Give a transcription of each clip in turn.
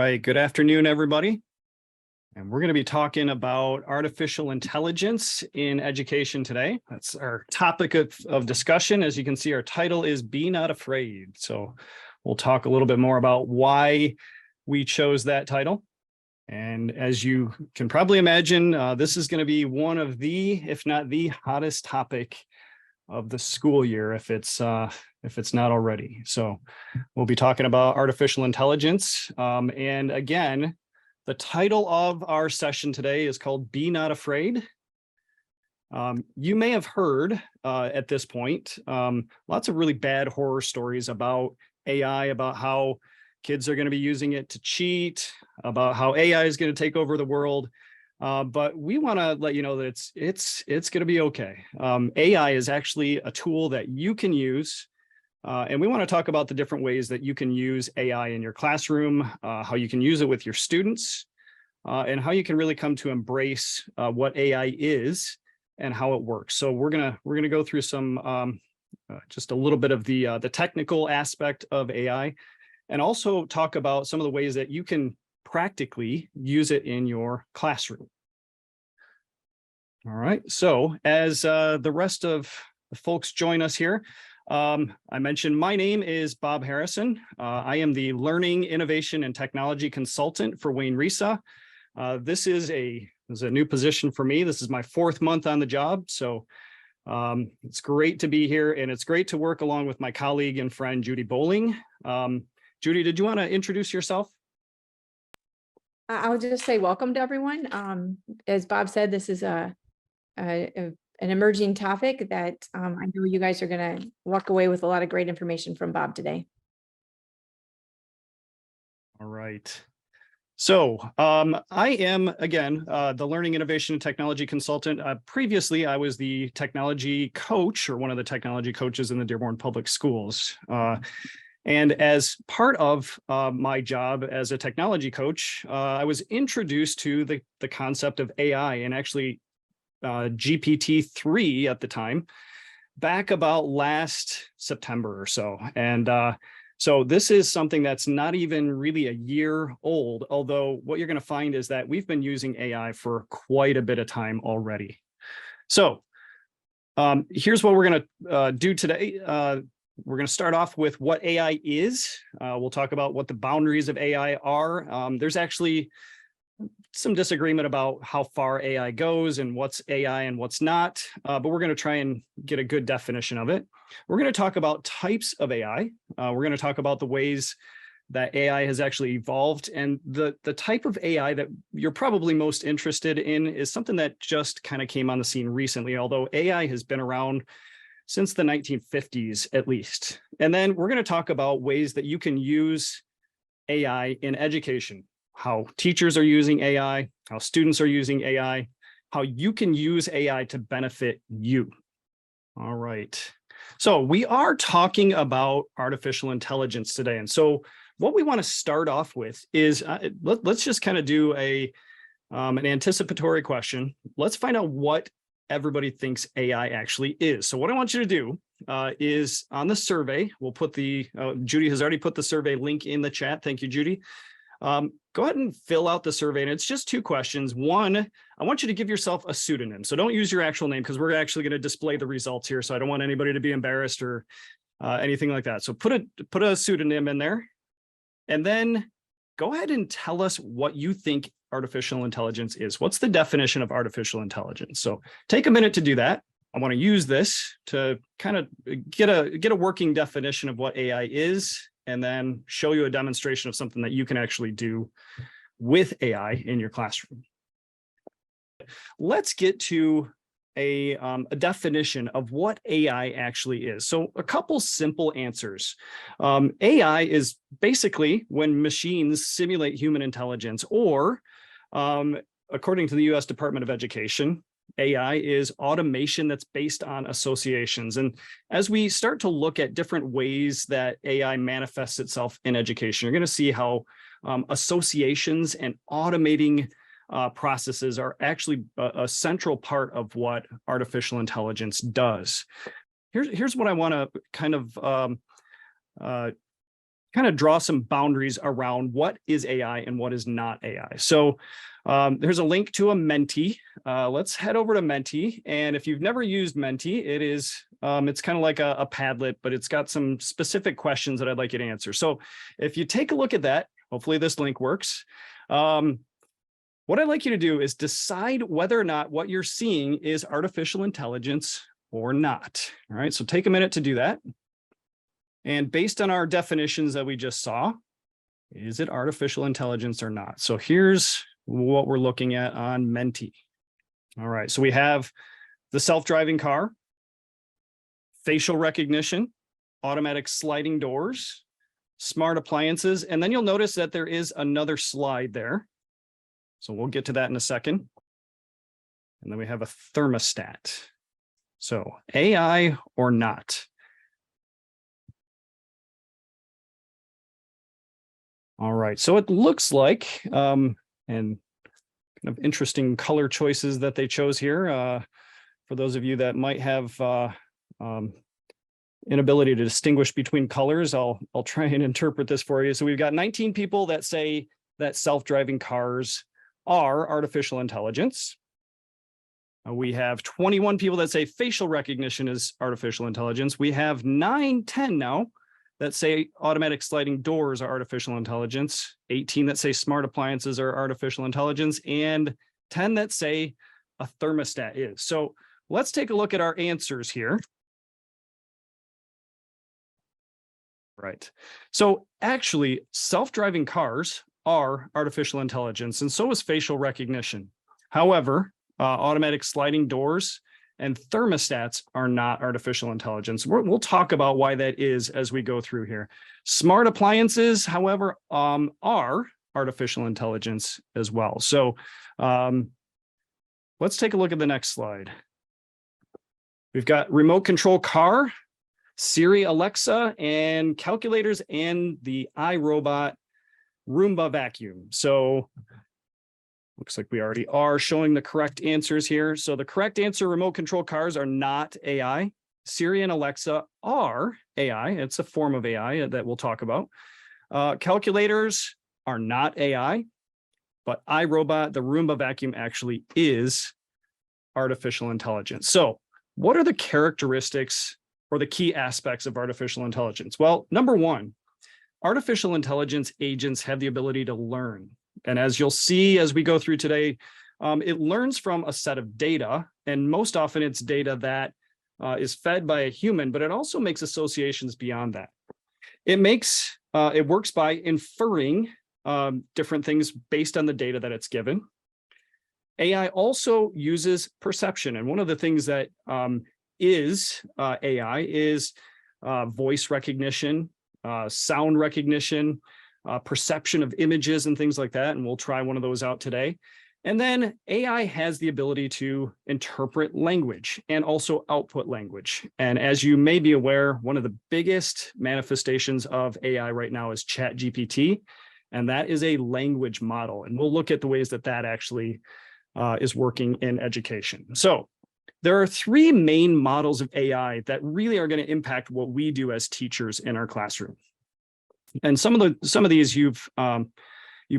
right, good afternoon, everybody. And we're going to be talking about artificial intelligence in education today. That's our topic of discussion. As you can see, our title is Be Not Afraid. So we'll talk a little bit more about why we chose that title. And as you can probably imagine, this is going to be one of the, if not the hottest topic of the school year, if it's not already. So we'll be talking about artificial intelligence. And again, the title of our session today is called Be Not Afraid. You may have heard at this point, lots of really bad horror stories about AI, about how kids are going to be using it to cheat, about how AI is going to take over the world. But we want to let you know that it's going to be okay. AI is actually a tool that you can use. And we want to talk about the different ways that you can use AI in your classroom, how you can use it with your students, and how you can really come to embrace what AI is and how it works. So we're gonna go through some just a little bit of the technical aspect of AI, and also talk about some of the ways that you can practically use it in your classroom. All right. So as the rest of the folks join us here, I mentioned my name is Bob Harrison. I am the Learning, Innovation, and Technology Consultant for Wayne Risa. This is a new position for me. This is my 4th month on the job. So it's great to be here, and it's great to work along with my colleague and friend, Judy Bowling. Judy, did you want to introduce yourself? I'll just say welcome to everyone. As Bob said, this is an emerging topic that I know you guys are going to walk away with a lot of great information from Bob today. All right. So I am, again, the Learning, Innovation, and Technology Consultant. Previously, I was the technology coach, or one of the technology coaches in the Dearborn Public Schools. And as part of my job as a technology coach, I was introduced to the concept of AI, and actually GPT-3 at the time, back about last September or so. And so this is something that's not even really a year old, although what you're going to find is that we've been using AI for quite a bit of time already. So here's what we're going to do today. We're going to start off with what AI is. We'll talk about what the boundaries of AI are. There's actually some disagreement about how far AI goes and what's AI and what's not, but we're going to try and get a good definition of it. We're going to talk about types of AI. We're going to talk about the ways that AI has actually evolved, and the type of AI that you're probably most interested in is something that just kind of came on the scene recently, although AI has been around since the 1950s at least. And then we're going to talk about ways that you can use AI in education, how teachers are using AI, how students are using AI, how you can use AI to benefit you. All right. So we are talking about artificial intelligence today. And so what we want to start off with is, let's just kind of do an anticipatory question. Let's find out what everybody thinks AI actually is. So what I want you to do is on the survey, we'll put Judy has already put the survey link in the chat. Thank you, Judy. Go ahead and fill out the survey, and it's just 2 questions. One, I want you to give yourself a pseudonym. So don't use your actual name, because we're actually going to display the results here. So I don't want anybody to be embarrassed or anything like that. So put a pseudonym in there, and then go ahead and tell us what you think artificial intelligence is. What's the definition of artificial intelligence? So take a minute to do that. I want to use this to kind of get a working definition of what AI is, and then show you a demonstration of something that you can actually do with AI in your classroom. Let's get to a definition of what AI actually is. So a couple simple answers. AI is basically when machines simulate human intelligence, or according to the US Department of Education, AI is automation that's based on associations. And as we start to look at different ways that AI manifests itself in education, you're going to see how associations and automating processes are actually a central part of what artificial intelligence does. Here's what I want to kind of kind of draw some boundaries around what is AI and what is not AI. So there's a link to a Menti. Let's head over to Menti. And if you've never used Menti, it's kind of like a Padlet, but it's got some specific questions that I'd like you to answer. So if you take a look at that, hopefully this link works. What I'd like you to do is decide whether or not what you're seeing is artificial intelligence or not. All right, so take a minute to do that. And based on our definitions that we just saw, is it artificial intelligence or not? So here's what we're looking at on Menti. All right, so we have the self-driving car, facial recognition, automatic sliding doors, smart appliances, and then you'll notice that there is another slide there. So we'll get to that in a second. And then we have a thermostat. So AI or not? All right, so it looks like, and kind of interesting color choices that they chose here. For those of you that might have inability to distinguish between colors, I'll try and interpret this for you. So we've got 19 people that say that self-driving cars are artificial intelligence. We have 21 people that say facial recognition is artificial intelligence. We have 10 now that say automatic sliding doors are artificial intelligence, 18 that say smart appliances are artificial intelligence, and 10 that say a thermostat is. So let's take a look at our answers here. Right. So actually, self-driving cars are artificial intelligence, and so is facial recognition. However, automatic sliding doors and thermostats are not artificial intelligence. We'll talk about why that is as we go through here. Smart appliances, however, are artificial intelligence as well. So let's take a look at the next slide. We've got remote control car, Siri, Alexa, and calculators, and the iRobot Roomba vacuum. So looks like we already are showing the correct answers here. So the correct answer, remote control cars are not AI. Siri and Alexa are AI. It's a form of AI that we'll talk about. Calculators are not AI, but iRobot, the Roomba vacuum, actually is artificial intelligence. So what are the characteristics or the key aspects of artificial intelligence? Well, number one, artificial intelligence agents have the ability to learn. And as you'll see as we go through today, it learns from a set of data, and most often it's data that is fed by a human, but it also makes associations beyond that. It works by inferring different things based on the data that it's given. AI also uses perception, and one of the things that is AI is voice recognition, sound recognition, perception of images and things like that. And we'll try one of those out today. And then AI has the ability to interpret language and also output language. And as you may be aware, one of the biggest manifestations of AI right now is ChatGPT, and that is a language model. And we'll look at the ways that that actually is working in education. So there are three main models of AI that really are going to impact what we do as teachers in our classroom. And some of these you've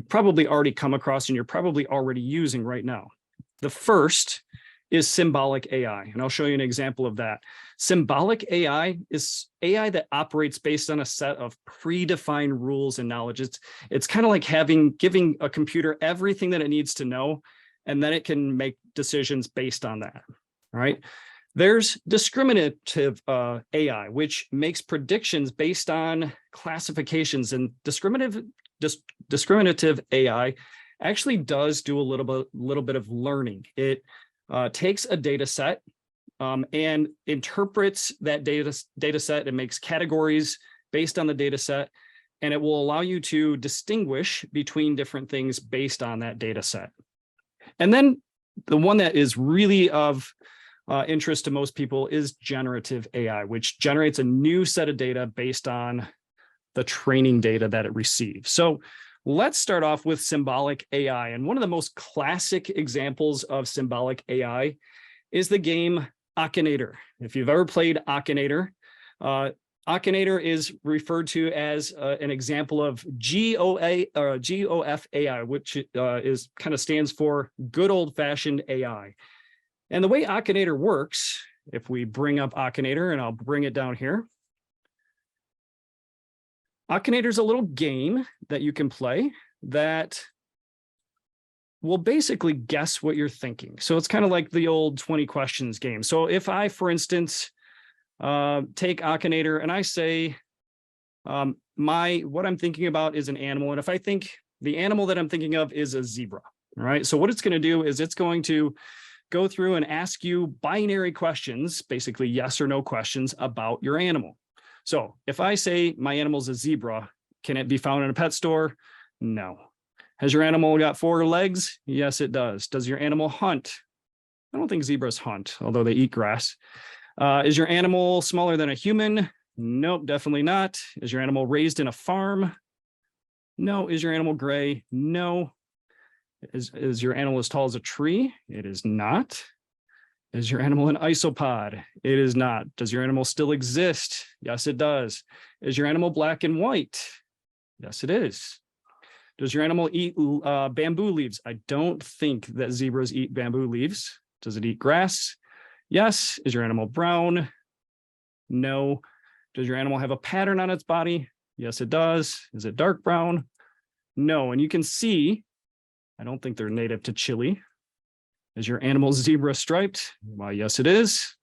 probably already come across and you're probably already using right now. The first is symbolic AI, and I'll show you an example of that. Symbolic AI is AI that operates based on a set of predefined rules and knowledge. It's kind of like giving a computer everything that it needs to know, and then it can make decisions based on that. All right. There's discriminative AI, which makes predictions based on classifications, and discriminative AI actually does do a little bit of learning. It takes a data set and interprets that data set and makes categories based on the data set, and it will allow you to distinguish between different things based on that data set. And then the one that is really of interest to most people is generative AI, which generates a new set of data based on the training data that it receives. So let's start off with symbolic AI. And one of the most classic examples of symbolic AI is the game Akinator. If you've ever played Akinator, Akinator is referred to as an example of GOF-AI, which is kind of stands for good old-fashioned AI. And the way Akinator works, if we bring up Akinator, and I'll bring it down here. Akinator is a little game that you can play that will basically guess what you're thinking. So it's kind of like the old 20 questions game. So if I, for instance, take Akinator and I say, what I'm thinking about is an animal. And if I think the animal that I'm thinking of is a zebra, all right? So what it's going to do is it's going to go through and ask you binary questions, basically yes or no questions about your animal. So if I say my animal's a zebra, can it be found in a pet store? No. Has your animal got 4 legs? Yes, it does. Does your animal hunt? I don't think zebras hunt, although they eat grass. Is your animal smaller than a human? Nope, definitely not. Is your animal raised in a farm? No. Is your animal gray? No. Is your animal as tall as a tree? It is not. Is your animal an isopod? It is not. Does your animal still exist? Yes, it does. Is your animal black and white? Yes, it is. Does your animal eat bamboo leaves? I don't think that zebras eat bamboo leaves. Does it eat grass? Yes. Is your animal brown? No. Does your animal have a pattern on its body? Yes, it does. Is it dark brown? No. And you can see, I don't think they're native to Chile. Is your animal zebra striped? Well, yes, it is.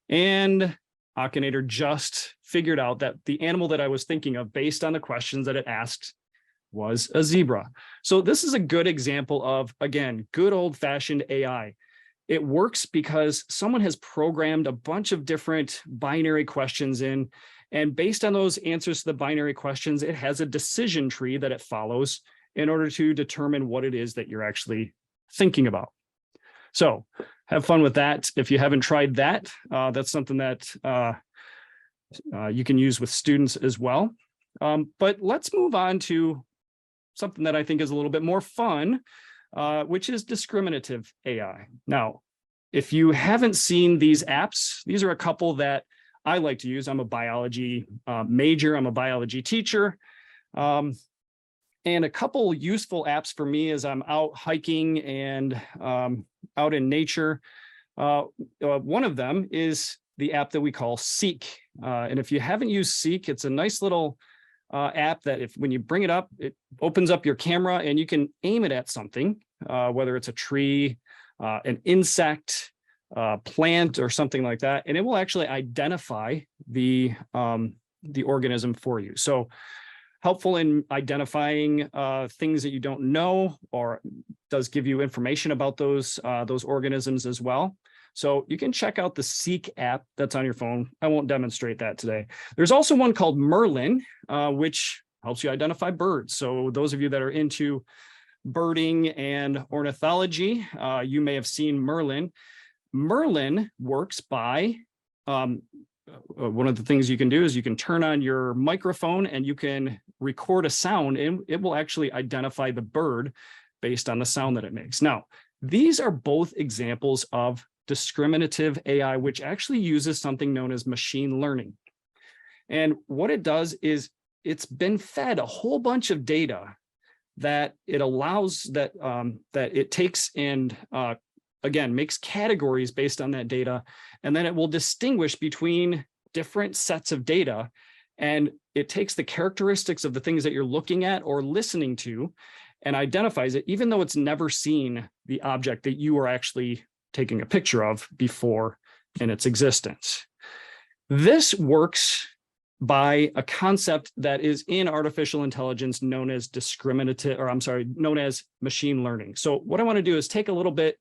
And Akinator just figured out that the animal that I was thinking of based on the questions that it asked was a zebra. So this is a good example of, again, good old-fashioned AI. It works because someone has programmed a bunch of different binary questions in, and based on those answers to the binary questions, it has a decision tree that it follows in order to determine what it is that you're actually thinking about. So have fun with that. If you haven't tried that, that's something that you can use with students as well. But let's move on to something that I think is a little bit more fun, which is discriminative AI. Now, if you haven't seen these apps, these are a couple that I like to use. I'm a biology major, I'm a biology teacher. And a couple useful apps for me as I'm out hiking and out in nature. One of them is the app that we call Seek. And if you haven't used Seek, it's a nice little app that when you bring it up, it opens up your camera and you can aim it at something, whether it's a tree, an insect, plant, or something like that, and it will actually identify the organism for you. So helpful in identifying things that you don't know, or does give you information about those organisms as well. So you can check out the Seek app that's on your phone. I won't demonstrate that today. There's also one called Merlin, which helps you identify birds. So those of you that are into birding and ornithology, you may have seen Merlin. Merlin works by, one of the things you can do is you can turn on your microphone and you can record a sound, and it will actually identify the bird based on the sound that it makes. Now, these are both examples of discriminative AI, which actually uses something known as machine learning. And what it does is it's been fed a whole bunch of data that it allows that it takes and again makes categories based on that data, and then it will distinguish between different sets of data, and it takes the characteristics of the things that you're looking at or listening to and identifies it, even though it's never seen the object that you are actually taking a picture of before in its existence. This works by a concept that is in artificial intelligence known as known as machine learning. So what I want to do is take a little bit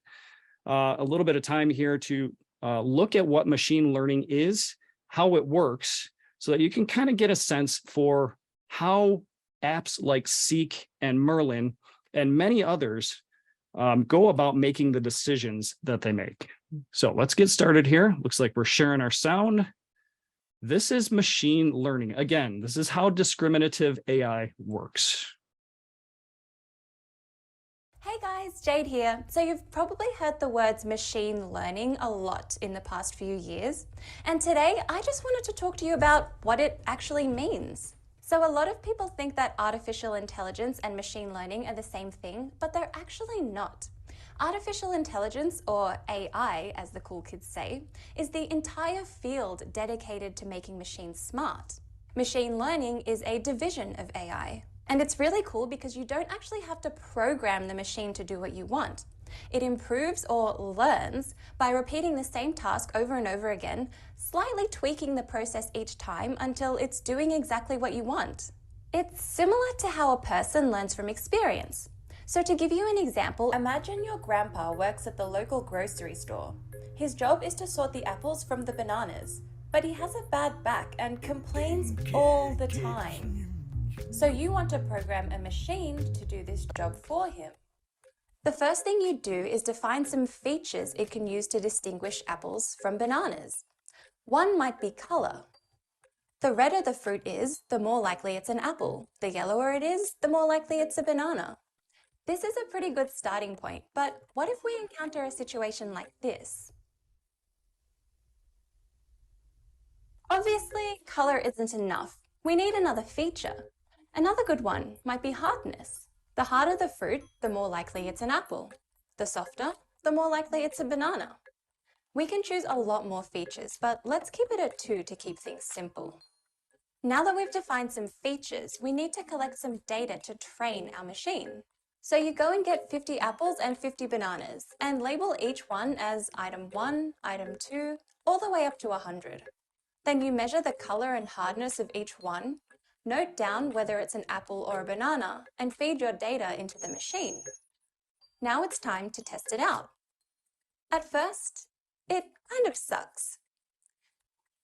of time here to look at what machine learning is, how it works, so that you can kind of get a sense for how apps like Seek and Merlin and many others go about making the decisions that they make. So let's get started here. Looks like we're sharing our sound. This is machine learning. Again, this is how discriminative AI works. Hey guys. guys, Jade here. So you've probably heard the words machine learning a lot in the past few years. And today I just wanted to talk to you about what it actually means. So a lot of people think that artificial intelligence and machine learning are the same thing, but they're actually not. Artificial intelligence, or AI as the cool kids say, is the entire field dedicated to making machines smart. Machine learning is a division of AI. And it's really cool because you don't actually have to program the machine to do what you want. It improves or learns by repeating the same task over and over again, slightly tweaking the process each time until it's doing exactly what you want. It's similar to how a person learns from experience. So to give you an example, imagine your grandpa works at the local grocery store. His job is to sort the apples from the bananas, but he has a bad back and complains all the time. So you want to program a machine to do this job for him. The first thing you do is define some features it can use to distinguish apples from bananas. One might be color. The redder the fruit is, the more likely it's an apple. The yellower it is, the more likely it's a banana. This is a pretty good starting point, but what if we encounter a situation like this? Obviously, color isn't enough. We need another feature. Another good one might be hardness. The harder the fruit, the more likely it's an apple. The softer, the more likely it's a banana. We can choose a lot more features, but let's keep it at 2 to keep things simple. Now that we've defined some features, we need to collect some data to train our machine. So you go and get 50 apples and 50 bananas and label each one as item 1, item 2, all the way up to 100. Then you measure the color and hardness of each one, note down whether it's an apple or a banana, and feed your data into the machine. Now it's time to test it out. At first, it kind of sucks.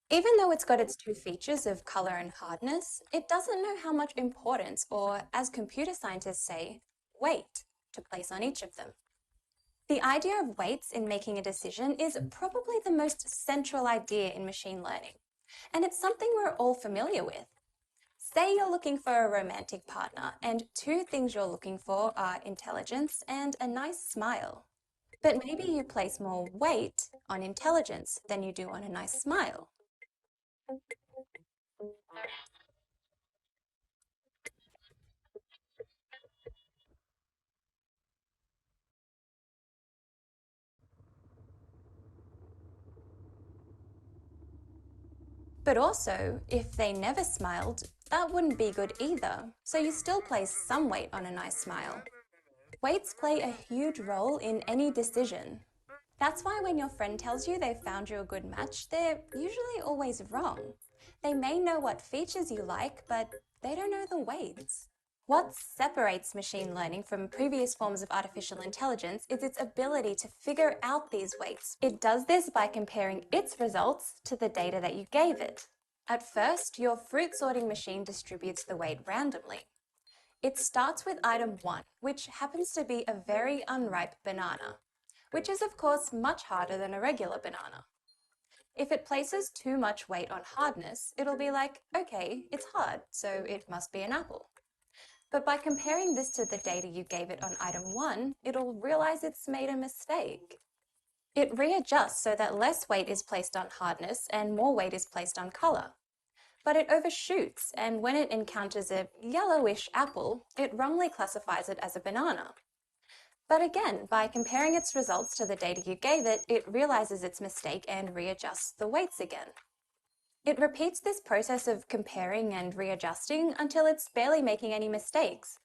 Even though it's got its 2 features of color and hardness, it doesn't know how much importance, or as computer scientists say, weight, to place on each of them. The idea of weights in making a decision is probably the most central idea in machine learning, and it's something we're all familiar with. Say you're looking for a romantic partner, and 2 things you're looking for are intelligence and a nice smile. But maybe you place more weight on intelligence than you do on a nice smile. But also, if they never smiled, that wouldn't be good either, so you still place some weight on a nice smile. Weights play a huge role in any decision. That's why when your friend tells you they've found you a good match, they're usually always wrong. They may know what features you like, but they don't know the weights. What separates machine learning from previous forms of artificial intelligence is its ability to figure out these weights. It does this by comparing its results to the data that you gave it. At first, your fruit sorting machine distributes the weight randomly. It starts with item 1, which happens to be a very unripe banana, which is of course much harder than a regular banana. If it places too much weight on hardness, it'll be like, okay, it's hard, so it must be an apple. But by comparing this to the data you gave it on item 1, it'll realize it's made a mistake. It readjusts so that less weight is placed on hardness and more weight is placed on color. But it overshoots, and when it encounters a yellowish apple, it wrongly classifies it as a banana. But again, by comparing its results to the data you gave it, it realizes its mistake and readjusts the weights again. It repeats this process of comparing and readjusting until it's barely making any mistakes.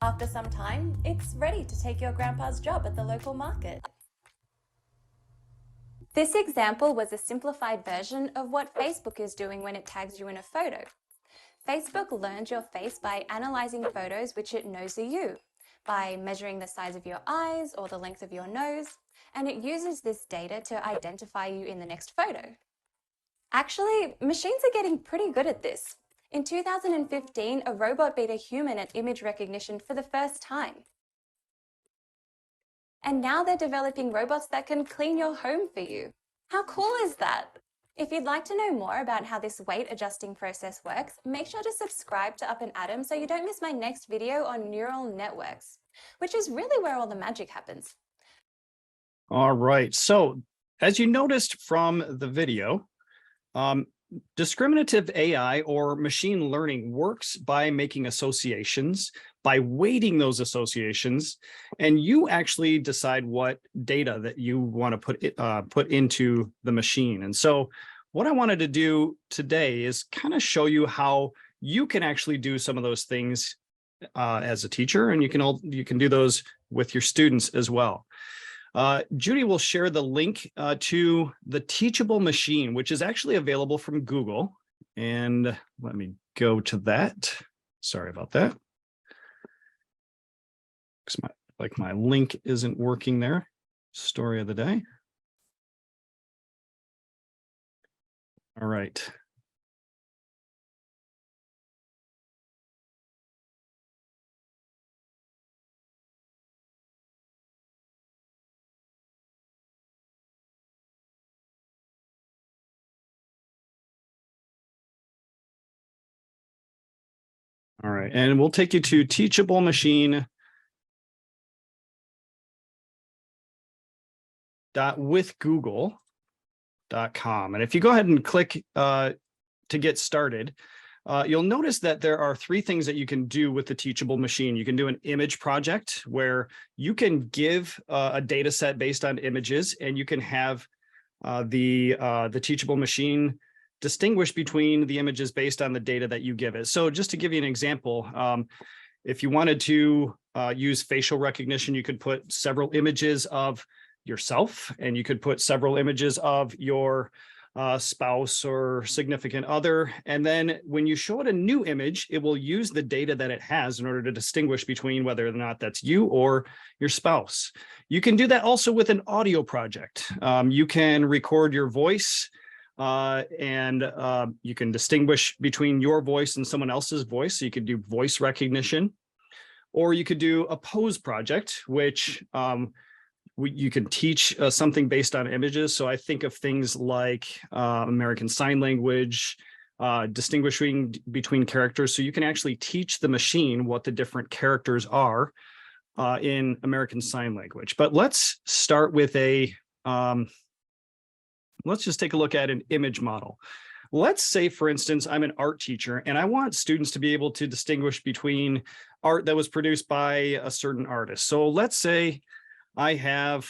After some time, it's ready to take your grandpa's job at the local market. This example was a simplified version of what Facebook is doing when it tags you in a photo. Facebook learns your face by analyzing photos which it knows are you, by measuring the size of your eyes or the length of your nose, and it uses this data to identify you in the next photo. Actually, machines are getting pretty good at this. In 2015, a robot beat a human at image recognition for the first time. And now they're developing robots that can clean your home for you. How cool is that? If you'd like to know more about how this weight adjusting process works, make sure to subscribe to Up and Atom so you don't miss my next video on neural networks. which is really where all the magic happens. All right. So as you noticed from the video, discriminative AI or machine learning works by making associations, by weighting those associations, and you actually decide what data that you want to put into the machine. And so what I wanted to do today is kind of show you how you can actually do some of those things as a teacher, and you can do those with your students as well. Judy will share the link to the teachable machine, which is actually available from Google. And let me go to that. Sorry about that. My link isn't working there. Story of the day. All right. All right, and we'll take you to teachablemachine.withgoogle.com. And if you go ahead and click to get started, you'll notice that there are three things that you can do with the teachable machine. You can do an image project where you can give a data set based on images, and you can have the teachable machine distinguish between the images based on the data that you give it. So just to give you an example, if you wanted to use facial recognition, you could put several images of yourself, and you could put several images of your spouse or significant other. And then when you show it a new image, it will use the data that it has in order to distinguish between whether or not that's you or your spouse. You can do that also with an audio project. You can record your voice, and you can distinguish between your voice and someone else's voice. So you could do voice recognition, or you could do a pose project, which you can teach something based on images. So I think of things like American Sign Language, distinguishing between characters. So you can actually teach the machine what the different characters are in American Sign Language. But let's start with let's just take a look at an image model. Let's say, for instance, I'm an art teacher and I want students to be able to distinguish between art that was produced by a certain artist. So let's say I have,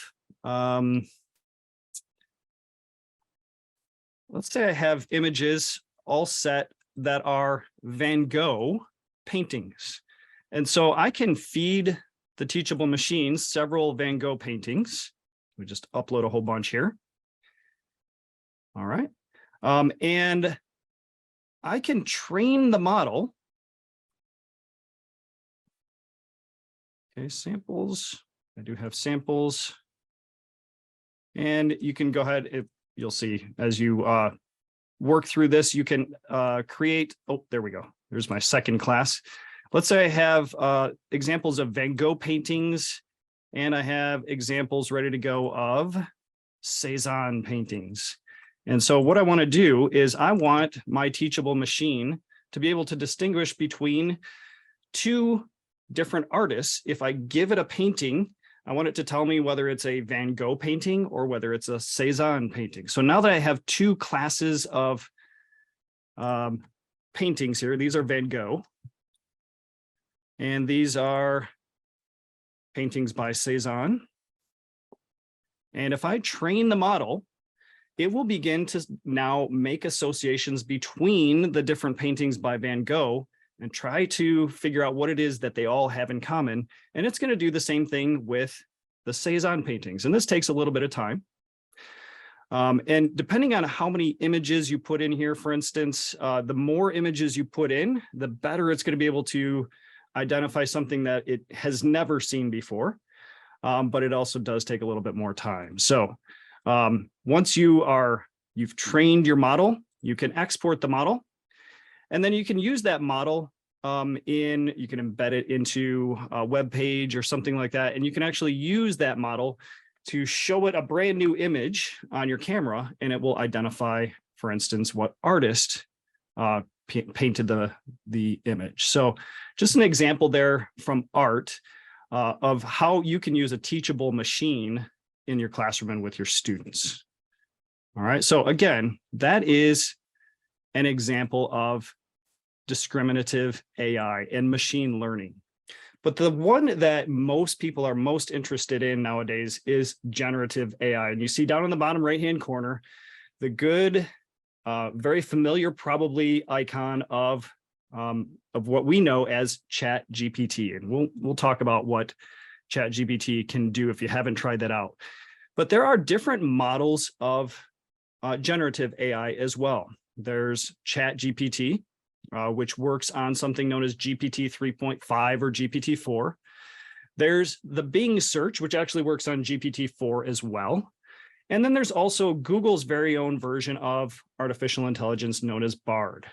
images all set that are Van Gogh paintings. And so I can feed the teachable machine several Van Gogh paintings. We just upload a whole bunch here. All right. And I can train the model. Okay, samples. I do have samples. And you can go ahead, you'll see as you work through this, you can create, oh, there we go. There's my second class. Let's say I have examples of Van Gogh paintings, and I have examples ready to go of Cézanne paintings. And so what I want to do is I want my teachable machine to be able to distinguish between two different artists. If I give it a painting, I want it to tell me whether it's a Van Gogh painting or whether it's a Cézanne painting. So now that I have two classes of paintings here, these are Van Gogh, and these are paintings by Cézanne. And if I train the model, it will begin to now make associations between the different paintings by Van Gogh and try to figure out what it is that they all have in common. And it's going to do the same thing with the Cézanne paintings. And this takes a little bit of time. And depending on how many images you put in here, for instance, the more images you put in, the better it's going to be able to identify something that it has never seen before. But it also does take a little bit more time. So once you've trained your model, you can export the model, and then you can use that model you can embed it into a web page or something like that. And you can actually use that model to show it a brand new image on your camera, and it will identify, for instance, what artist painted the image. So just an example there from art. of how you can use a teachable machine in your classroom and with your students. All right, so again, that is an example of discriminative AI and machine learning. But the one that most people are most interested in nowadays is generative AI. And you see down in the bottom right-hand corner, the good, very familiar probably icon of what we know as ChatGPT. And we'll talk about what ChatGPT can do if you haven't tried that out. But there are different models of generative AI as well. There's ChatGPT, which works on something known as GPT 3.5 or GPT-4. There's the Bing search, which actually works on GPT-4 as well. And then there's also Google's very own version of artificial intelligence known as Bard.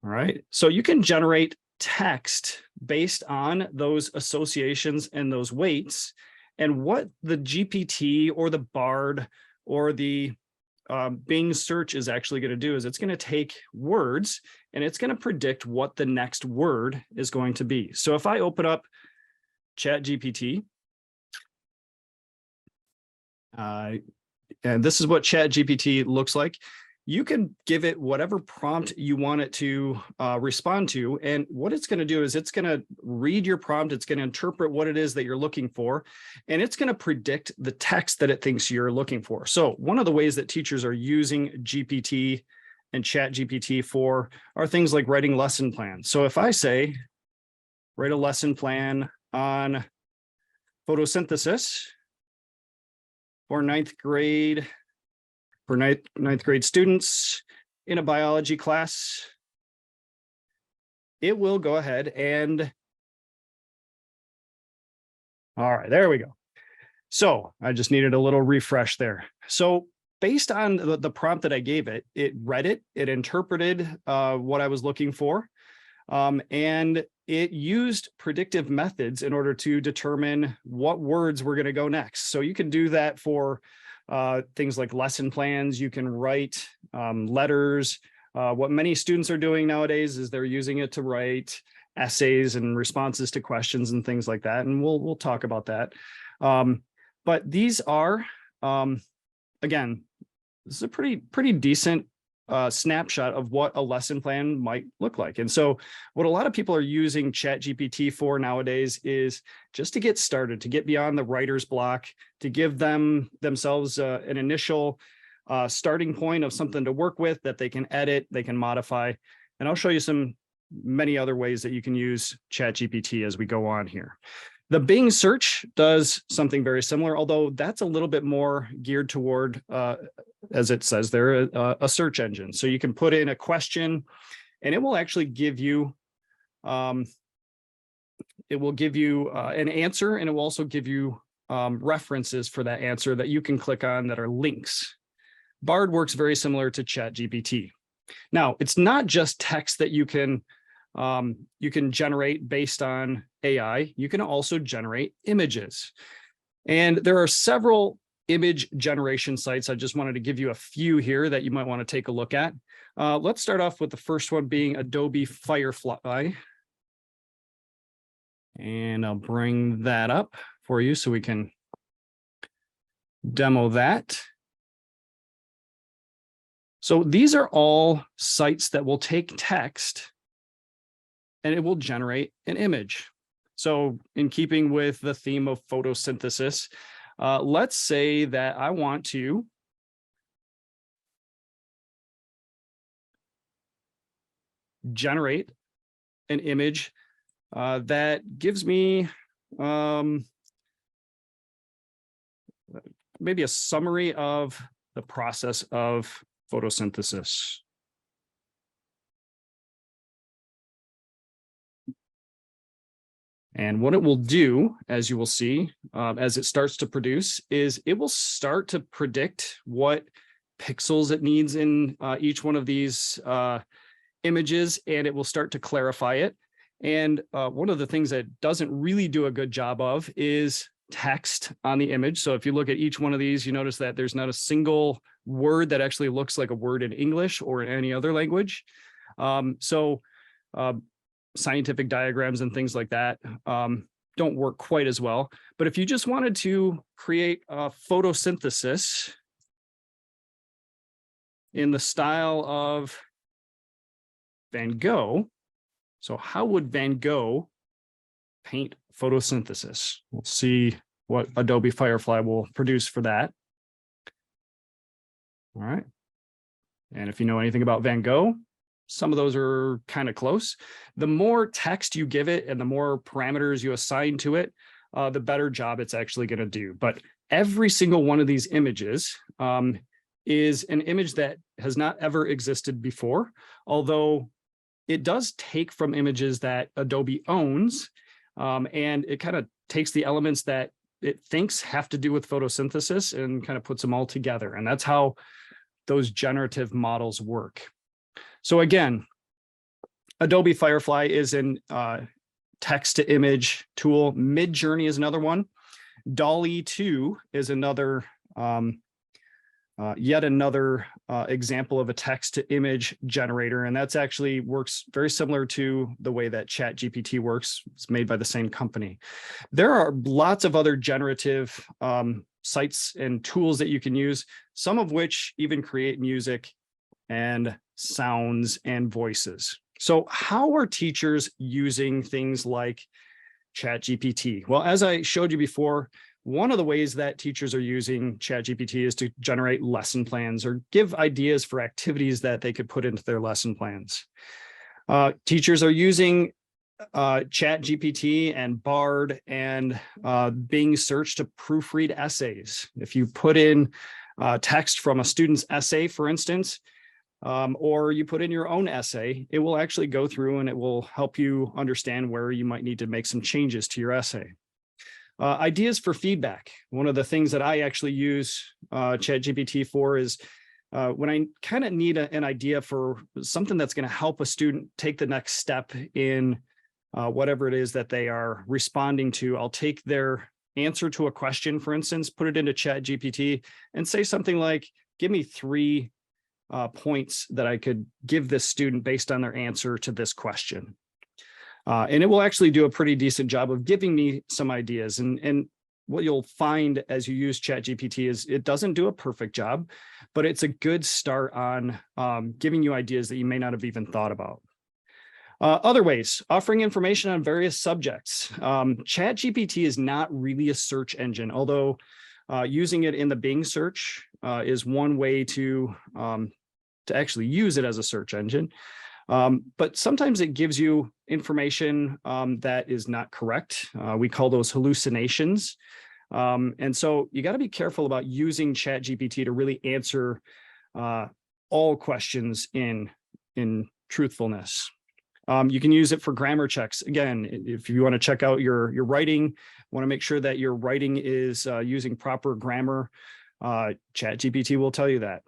All right, so you can generate text based on those associations and those weights. And what the GPT or the Bard or the Bing search is actually going to do is it's going to take words and it's going to predict what the next word is going to be. So if I open up ChatGPT, and this is what ChatGPT looks like, you can give it whatever prompt you want it to respond to. And what it's going to do is it's going to read your prompt. It's going to interpret what it is that you're looking for, and it's going to predict the text that it thinks you're looking for. So one of the ways that teachers are using GPT and ChatGPT for are things like writing lesson plans. So if I say, write a lesson plan on photosynthesis for ninth grade students in a biology class, it will go ahead and, all right, there we go. So I just needed a little refresh there. So based on the prompt that I gave it, it read it, it interpreted what I was looking for, and it used predictive methods in order to determine what words were going to go next. So you can do that for things like lesson plans. You can write letters. What many students are doing nowadays is they're using it to write essays and responses to questions and things like that. And we'll talk about that. But these are, again, this is a pretty decent snapshot of what a lesson plan might look like. And so what a lot of people are using ChatGPT for nowadays is just to get started, to get beyond the writer's block, to give themselves an initial starting point of something to work with that they can edit, they can modify. And I'll show you many other ways that you can use ChatGPT as we go on here. The Bing search does something very similar, although that's a little bit more geared toward, as it says there, a search engine. So you can put in a question and it will actually give you, an answer, and it will also give you references for that answer that you can click on that are links. Bard works very similar to ChatGPT. Now, it's not just text that you can generate based on AI. You can also generate images. And there are several image generation sites. I just wanted to give you a few here that you might want to take a look at. Let's start off with the first one being Adobe Firefly. And I'll bring that up for you so we can demo that. So these are all sites that will take text and it will generate an image. So in keeping with the theme of photosynthesis, let's say that I want to generate an image that gives me maybe a summary of the process of photosynthesis. And what it will do, as you will see, as it starts to produce, is it will start to predict what pixels it needs in each one of these images, and it will start to clarify it. And one of the things that it doesn't really do a good job of is text on the image. So if you look at each one of these, you notice that there's not a single word that actually looks like a word in English or in any other language. Scientific diagrams and things like that. don't work quite as well. But if you just wanted to create a photosynthesis in the style of Van Gogh, so how would Van Gogh paint photosynthesis? We'll see what Adobe Firefly will produce for that. All right. And if you know anything about Van Gogh, some of those are kind of close. The more text you give it and the more parameters you assign to it, the better job it's actually going to do. But every single one of these images is an image that has not ever existed before, although it does take from images that Adobe owns, and it kind of takes the elements that it thinks have to do with photosynthesis and kind of puts them all together. And that's how those generative models work. So again, Adobe Firefly is an text to image tool. Midjourney is another one. DALL-E 2 is another, yet another example of a text to image generator. And that's actually works very similar to the way that ChatGPT works. It's made by the same company. There are lots of other generative sites and tools that you can use, some of which even create music and sounds and voices. So how are teachers using things like ChatGPT? Well, as I showed you before, one of the ways that teachers are using ChatGPT is to generate lesson plans or give ideas for activities that they could put into their lesson plans. Teachers are using ChatGPT and Bard and Bing search to proofread essays. If you put in text from a student's essay, for instance, or you put in your own essay, it will actually go through and it will help you understand where you might need to make some changes to your essay. Ideas for feedback. One of the things that I actually use ChatGPT for is when I kind of need an idea for something that's going to help a student take the next step in whatever it is that they are responding to. I'll take their answer to a question, for instance, put it into ChatGPT and say something like, give me 3 points that I could give this student based on their answer to this question. And it will actually do a pretty decent job of giving me some ideas. And what you'll find as you use ChatGPT is it doesn't do a perfect job, but it's a good start on giving you ideas that you may not have even thought about. Other ways, offering information on various subjects. ChatGPT is not really a search engine, although using it in the Bing search is one way to actually use it as a search engine. But sometimes it gives you information that is not correct. We call those hallucinations. And so you got to be careful about using ChatGPT to really answer all questions in truthfulness. You can use it for grammar checks. Again, if you want to check out your writing, want to make sure that your writing is using proper grammar, ChatGPT will tell you that.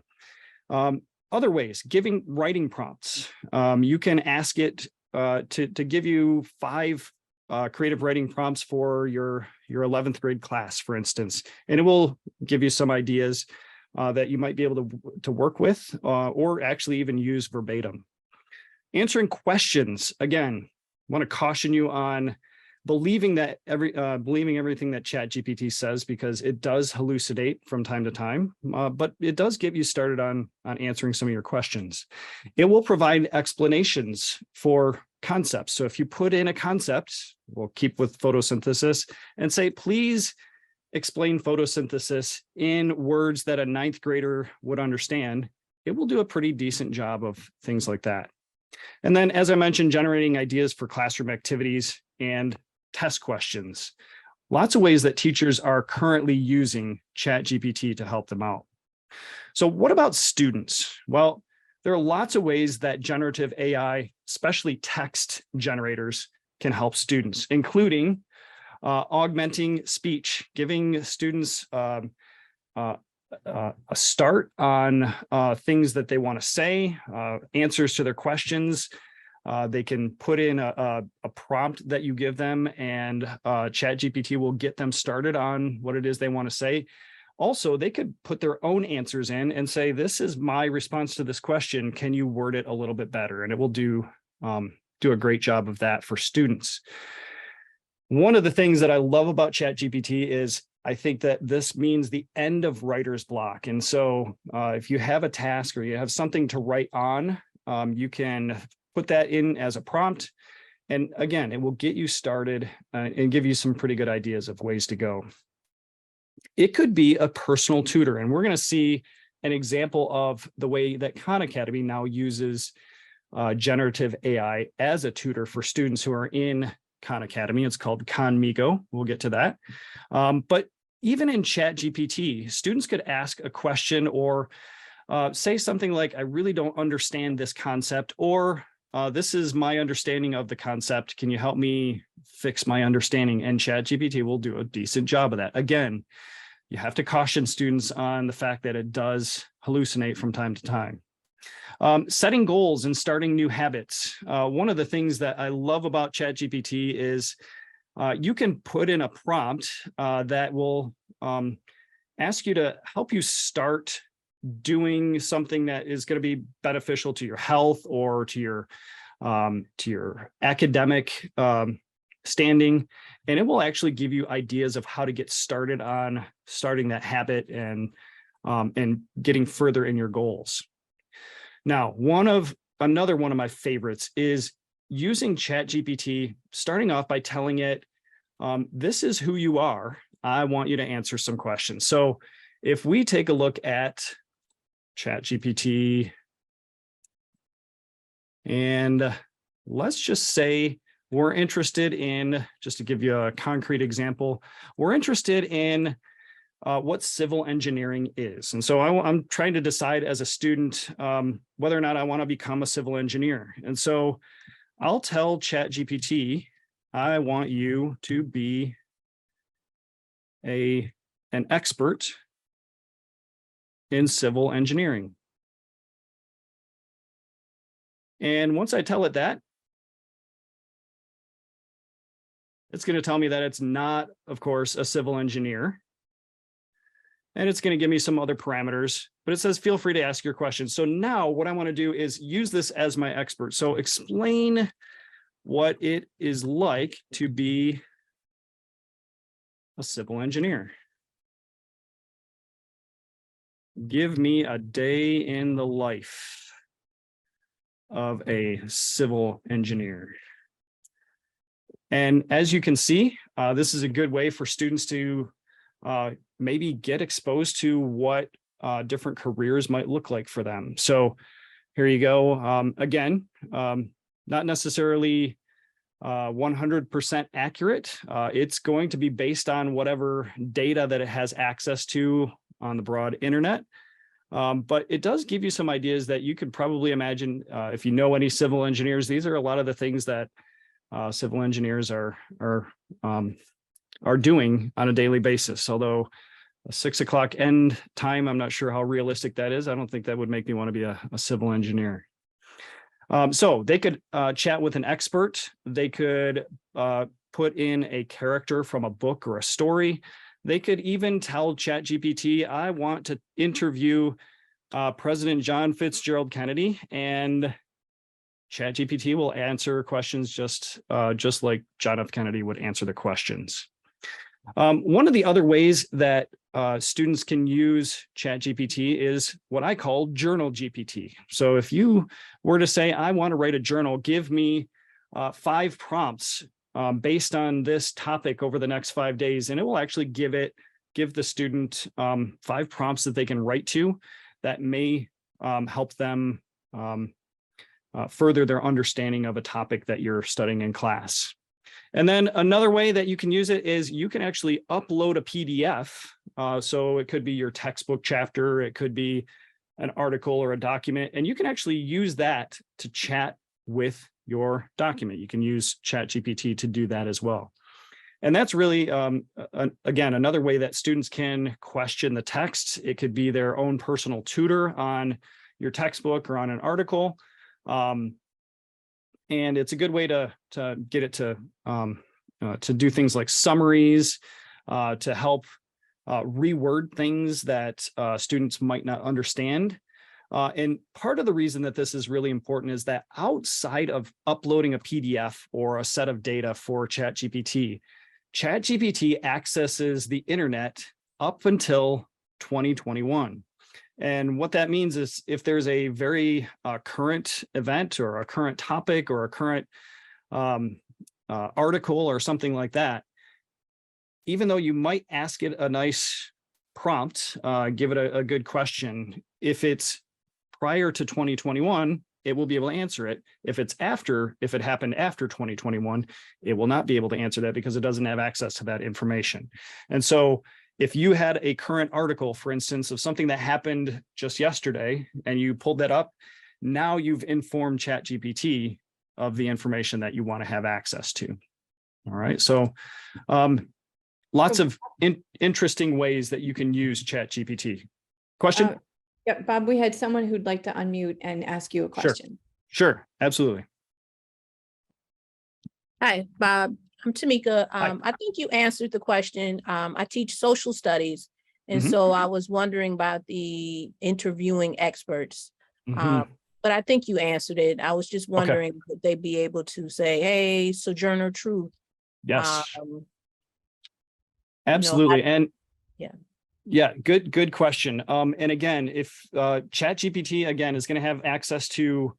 Other ways, giving writing prompts. You can ask it to give you 5 creative writing prompts for your 11th grade class, for instance, and it will give you some ideas that you might be able to work with or actually even use verbatim. Answering questions. Again, I want to caution you on believing everything that ChatGPT says, because it does hallucinate from time to time, but it does get you started on answering some of your questions. It will provide explanations for concepts. So if you put in a concept, we'll keep with photosynthesis, and say, please explain photosynthesis in words that a 9th grader would understand, it will do a pretty decent job of things like that. And then, as I mentioned, generating ideas for classroom activities and test questions. Lots of ways that teachers are currently using ChatGPT to help them out. So what about students? Well, there are lots of ways that generative AI, especially text generators, can help students, including augmenting speech, giving students a start on things that they want to say, answers to their questions. They can put in a prompt that you give them, and ChatGPT will get them started on what it is they want to say. Also, they could put their own answers in and say, this is my response to this question. Can you word it a little bit better? And it will do a great job of that for students. One of the things that I love about ChatGPT is I think that this means the end of writer's block. And so if you have a task or you have something to write on, you can put that in as a prompt. And again, it will get you started and give you some pretty good ideas of ways to go. It could be a personal tutor. And we're going to see an example of the way that Khan Academy now uses generative AI as a tutor for students who are in Khan Academy. It's called Khan Migo. We'll get to that. But even in ChatGPT, students could ask a question or say something like, I really don't understand this concept, or this is my understanding of the concept. Can you help me fix my understanding? And ChatGPT will do a decent job of that. Again, you have to caution students on the fact that it does hallucinate from time to time. Setting goals and starting new habits. One of the things that I love about ChatGPT is you can put in a prompt that will ask you to help you start doing something that is going to be beneficial to your health or to your academic standing. And it will actually give you ideas of how to get started on starting that habit and getting further in your goals. Now, another one of my favorites is using ChatGPT, starting off by telling it, this is who you are. I want you to answer some questions. So if we take a look at ChatGPT, and let's just say we're interested in, just to give you a concrete example, we're interested in what civil engineering is. And so I'm trying to decide as a student whether or not I want to become a civil engineer. And so I'll tell ChatGPT, I want you to be an expert in civil engineering. And once I tell it that, it's going to tell me that it's not, of course, a civil engineer. And it's going to give me some other parameters, but it says, feel free to ask your questions. So now what I want to do is use this as my expert. So explain what it is like to be a civil engineer. Give me a day in the life of a civil engineer. And as you can see, this is a good way for students to maybe get exposed to what different careers might look like for them. So here you go. Again, not necessarily 100% accurate. It's going to be based on whatever data that it has access to on the broad internet. But it does give you some ideas that you could probably imagine if you know any civil engineers. These are a lot of the things that civil engineers are doing on a daily basis. Although a 6 o'clock end time, I'm not sure how realistic that is. I don't think that would make me want to be a civil engineer. So they could chat with an expert. They could put in a character from a book or a story. They could even tell ChatGPT, I want to interview President John Fitzgerald Kennedy, and ChatGPT will answer questions just like John F. Kennedy would answer the questions. One of the other ways that students can use ChatGPT is what I call Journal GPT. So if you were to say, I want to write a journal, give me 5 prompts based on this topic over the next 5 days, and it will actually give the student 5 prompts that they can write to that may help them further their understanding of a topic that you're studying in class. And then another way that you can use it is you can actually upload a PDF. So it could be your textbook chapter, it could be an article or a document, and you can actually use that to chat with your document. You can use ChatGPT to do that as well. And that's really, again, another way that students can question the text. It could be their own personal tutor on your textbook or on an article. And it's a good way to get it to do things like summaries, to help reword things that students might not understand. And part of the reason that this is really important is that outside of uploading a PDF or a set of data for ChatGPT, ChatGPT accesses the internet up until 2021. And what that means is if there's a very current event or a current topic or a current article or something like that, even though you might ask it a nice prompt, give it a good question, if it's prior to 2021, it will be able to answer it. If it happened after 2021, it will not be able to answer that because it doesn't have access to that information. And so if you had a current article, for instance, of something that happened just yesterday, and you pulled that up, now you've informed ChatGPT of the information that you want to have access to. All right. So lots of interesting ways that you can use ChatGPT. Question? Yeah, Bob, we had someone who'd like to unmute and ask you a question. Sure, absolutely. Hi, Bob. I'm Tamika. Hi. I think you answered the question. I teach social studies, and Mhm. so I was wondering about the interviewing experts. Mhm. But I think you answered it. I was just Okay. wondering, would they be able to say, "Hey, Sojourner Truth"? Yes, Um, absolutely. And yeah. yeah, good question. And again, if ChatGPT again is going to have access to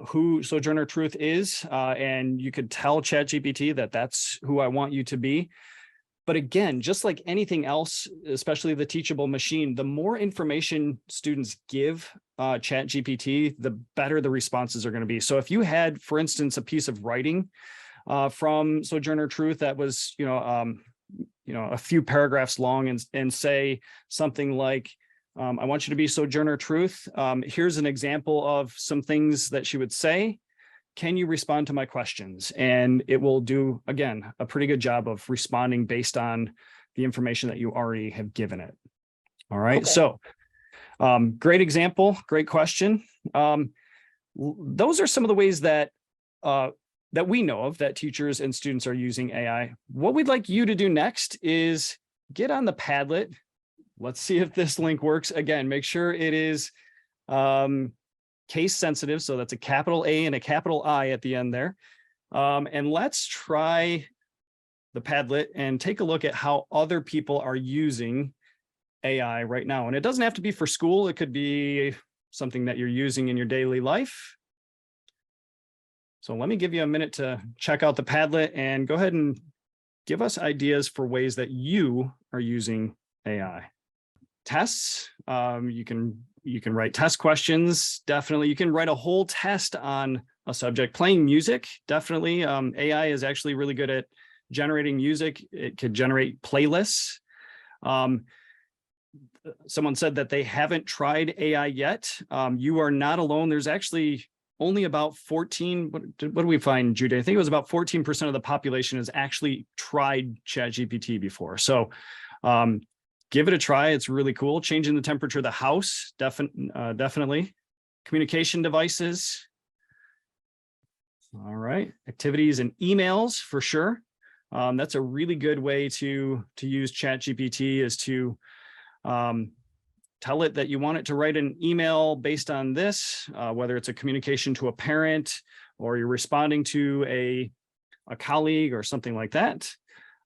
who Sojourner Truth is, and you could tell ChatGPT that that's who I want you to be. But again, just like anything else, especially the teachable machine, the more information students give ChatGPT, the better the responses are going to be. So if you had, for instance, a piece of writing from Sojourner Truth that was, a few paragraphs long and say something like, I want you to be Sojourner Truth. Here's an example of some things that she would say. Can you respond to my questions? And it will do, again, a pretty good job of responding based on the information that you already have given it. All right. Okay. So great example, great question. Those are some of the ways that that we know of that teachers and students are using AI. What we'd like you to do next is get on the Padlet. Let's see if this link works. Again, make sure it is case sensitive. So that's a capital A and a capital I at the end there. And let's try the Padlet and take a look at how other people are using AI right now. And it doesn't have to be for school. It could be something that you're using in your daily life. So let me give you a minute to check out the Padlet and go ahead and give us ideas for ways that you are using AI. Tests, you can write test questions. Definitely, you can write a whole test on a subject. Playing music, definitely. AI is actually really good at generating music. It could generate playlists. Someone said that they haven't tried AI yet. You are not alone. There's actually only about 14, what do we find, Judy? I think it was about 14% of the population has actually tried ChatGPT before. So give it a try. It's really cool. Changing the temperature of the house, definitely. Communication devices. All right. Activities and emails for sure. That's a really good way to use ChatGPT is to tell it that you want it to write an email based on this, whether it's a communication to a parent or you're responding to a colleague or something like that.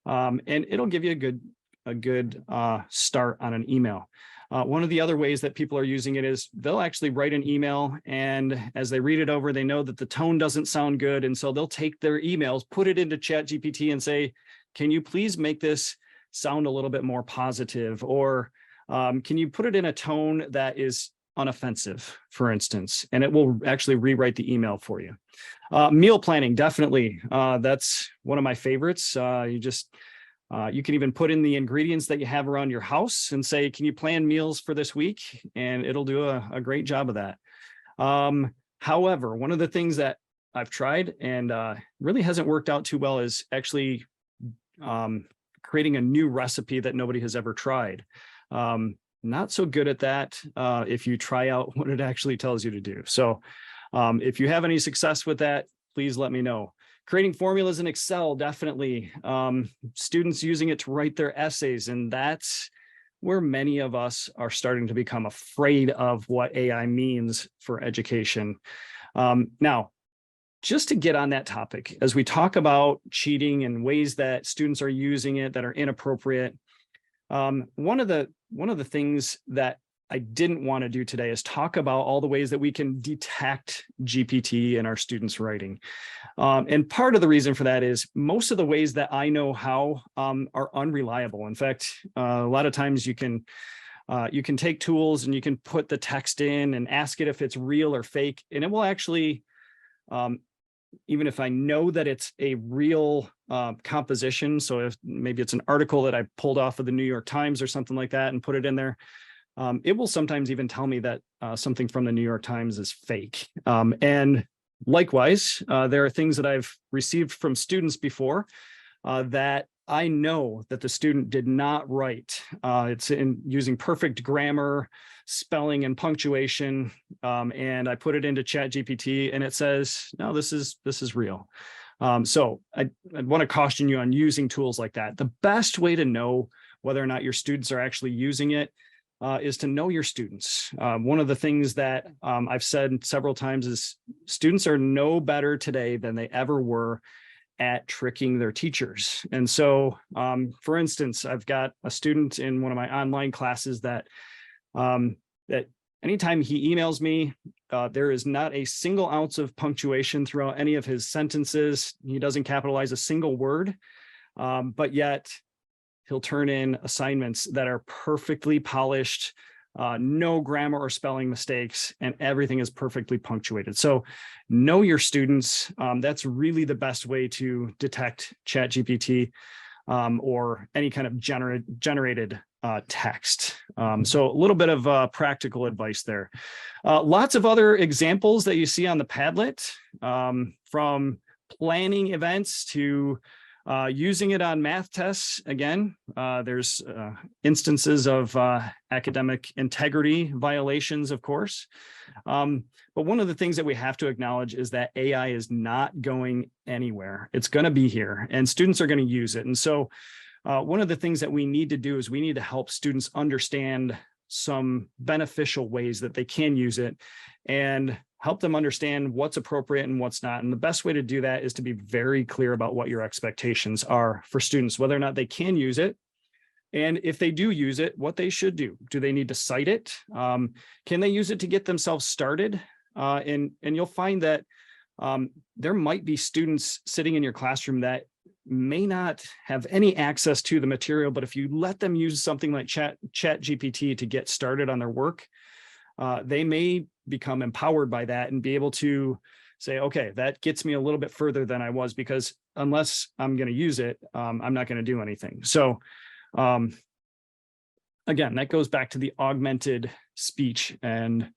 And it'll give you a good start on an email. One of the other ways that people are using it is they'll actually write an email, and as they read it over, they know that the tone doesn't sound good. And so they'll take their emails, put it into ChatGPT and say, can you please make this sound a little bit more positive? Or can you put it in a tone that is unoffensive, for instance, and it will actually rewrite the email for you. Meal planning, definitely. That's one of my favorites. You can even put in the ingredients that you have around your house and say, can you plan meals for this week? And it'll do a great job of that. However, one of the things that I've tried and really hasn't worked out too well is actually creating a new recipe that nobody has ever tried. Not so good at that if you try out what it actually tells you to do. So if you have any success with that, please let me know. Creating formulas in Excel, definitely. Students using it to write their essays, and that's where many of us are starting to become afraid of what AI means for education. Now, just to get on that topic, as we talk about cheating and ways that students are using it that are inappropriate, one of the things that I didn't want to do today is talk about all the ways that we can detect GPT in our students' writing. And part of the reason for that is most of the ways that I know how are unreliable. In fact, a lot of times you can take tools and you can put the text in and ask it if it's real or fake, and it will actually, even if I know that it's a real composition, so if maybe it's an article that I pulled off of the New York Times or something like that and put it in there, it will sometimes even tell me that something from the New York Times is fake. And likewise, there are things that I've received from students before that I know that the student did not write. It's in using perfect grammar, spelling, and punctuation, and I put it into ChatGPT, and it says, "No, this is real." So I want to caution you on using tools like that. The best way to know whether or not your students are actually using it is to know your students. One of the things that I've said several times is students are no better today than they ever were at tricking their teachers. And so, for instance, I've got a student in one of my online classes that anytime he emails me, there is not a single ounce of punctuation throughout any of his sentences. He doesn't capitalize a single word, but yet he'll turn in assignments that are perfectly polished, no grammar or spelling mistakes, and everything is perfectly punctuated. So know your students. That's really the best way to detect ChatGPT or any kind of generated text. So a little bit of practical advice there. Lots of other examples that you see on the Padlet, from planning events to using it on math tests. Again, there's instances of academic integrity violations, of course. But one of the things that we have to acknowledge is that AI is not going anywhere. It's going to be here, and students are going to use it. And so one of the things that we need to do is we need to help students understand some beneficial ways that they can use it and help them understand what's appropriate and what's not. And the best way to do that is to be very clear about what your expectations are for students, whether or not they can use it. And if they do use it, what they should do. Do they need to cite it? Can they use it to get themselves started? And you'll find that there might be students sitting in your classroom that may not have any access to the material, but if you let them use something like ChatGPT to get started on their work, they may become empowered by that and be able to say, okay, that gets me a little bit further than I was, because unless I'm going to use it, I'm not going to do anything. So again, that goes back to the augmented speech and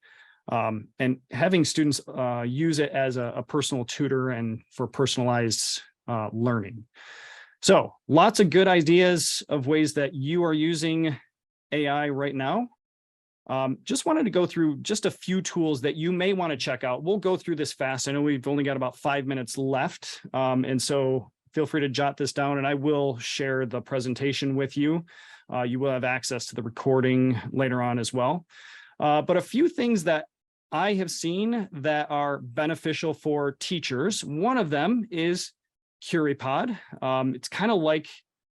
having students use it as a personal tutor and for personalized learning. So lots of good ideas of ways that you are using AI right now. Just wanted to go through just a few tools that you may want to check out. We'll go through this fast. I know we've only got about 5 minutes left. And so feel free to jot this down, and I will share the presentation with you. You will have access to the recording later on as well. But a few things that I have seen that are beneficial for teachers. One of them is CuriPod. It's kind of like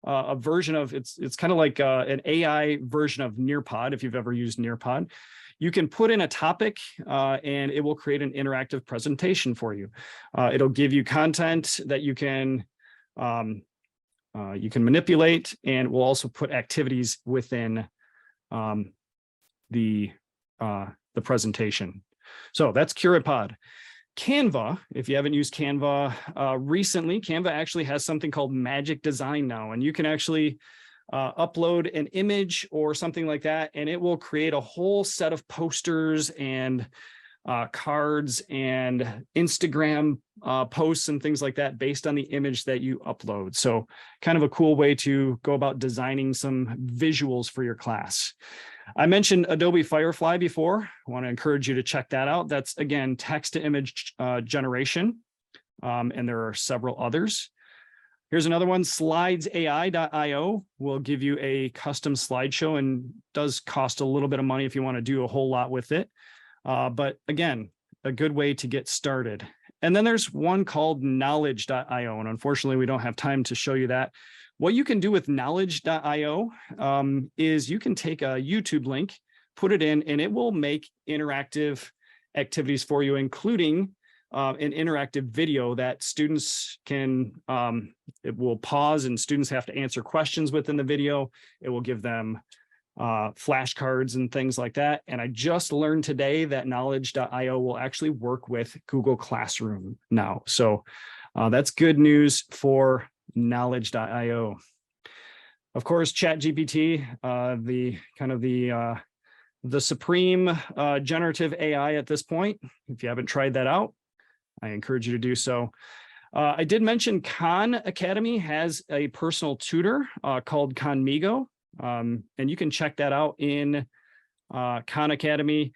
a version of, it's kind of like an AI version of Nearpod, if you've ever used Nearpod. You can put in a topic and it will create an interactive presentation for you. It'll give you content that you can manipulate, and will also put activities within the presentation. So that's CuriPod. Canva, if you haven't used Canva recently, Canva actually has something called Magic Design now, and you can actually upload an image or something like that, and it will create a whole set of posters and cards and Instagram posts and things like that based on the image that you upload. So kind of a cool way to go about designing some visuals for your class. I mentioned Adobe Firefly before. I want to encourage you to check that out. That's, again, text to image generation, and there are several others. Here's another one, slidesai.io will give you a custom slideshow and does cost a little bit of money if you want to do a whole lot with it. But again, a good way to get started. And then there's one called knowledge.io. And unfortunately, we don't have time to show you that. What you can do with knowledge.io is you can take a YouTube link, put it in, and it will make interactive activities for you, including an interactive video that students can, it will pause and students have to answer questions within the video. It will give them flashcards and things like that. And I just learned today that knowledge.io will actually work with Google Classroom now. So that's good news for knowledge.io. Of course, ChatGPT, the supreme generative AI at this point. If you haven't tried that out, I encourage you to do so. I did mention Khan Academy has a personal tutor called Khanmigo, and you can check that out in Khan Academy.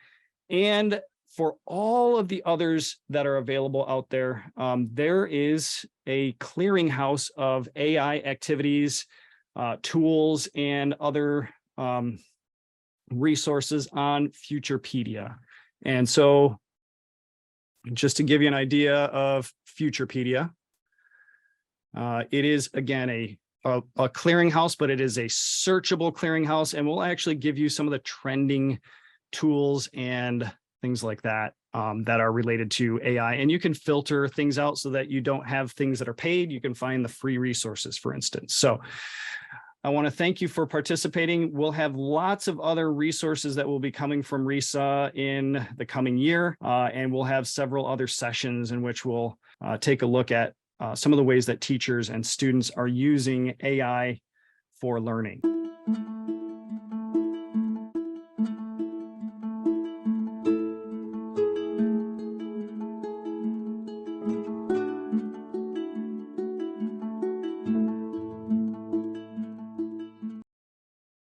And for all of the others that are available out there, there is a clearinghouse of AI activities, tools, and other resources on Futurepedia. And so just to give you an idea of Futurepedia, it is, again, a clearinghouse, but it is a searchable clearinghouse, and we'll actually give you some of the trending tools and things like that that are related to AI. And you can filter things out so that you don't have things that are paid. You can find the free resources, for instance. So I want to thank you for participating. We'll have lots of other resources that will be coming from RESA in the coming year, and we'll have several other sessions in which we'll take a look at some of the ways that teachers and students are using AI for learning.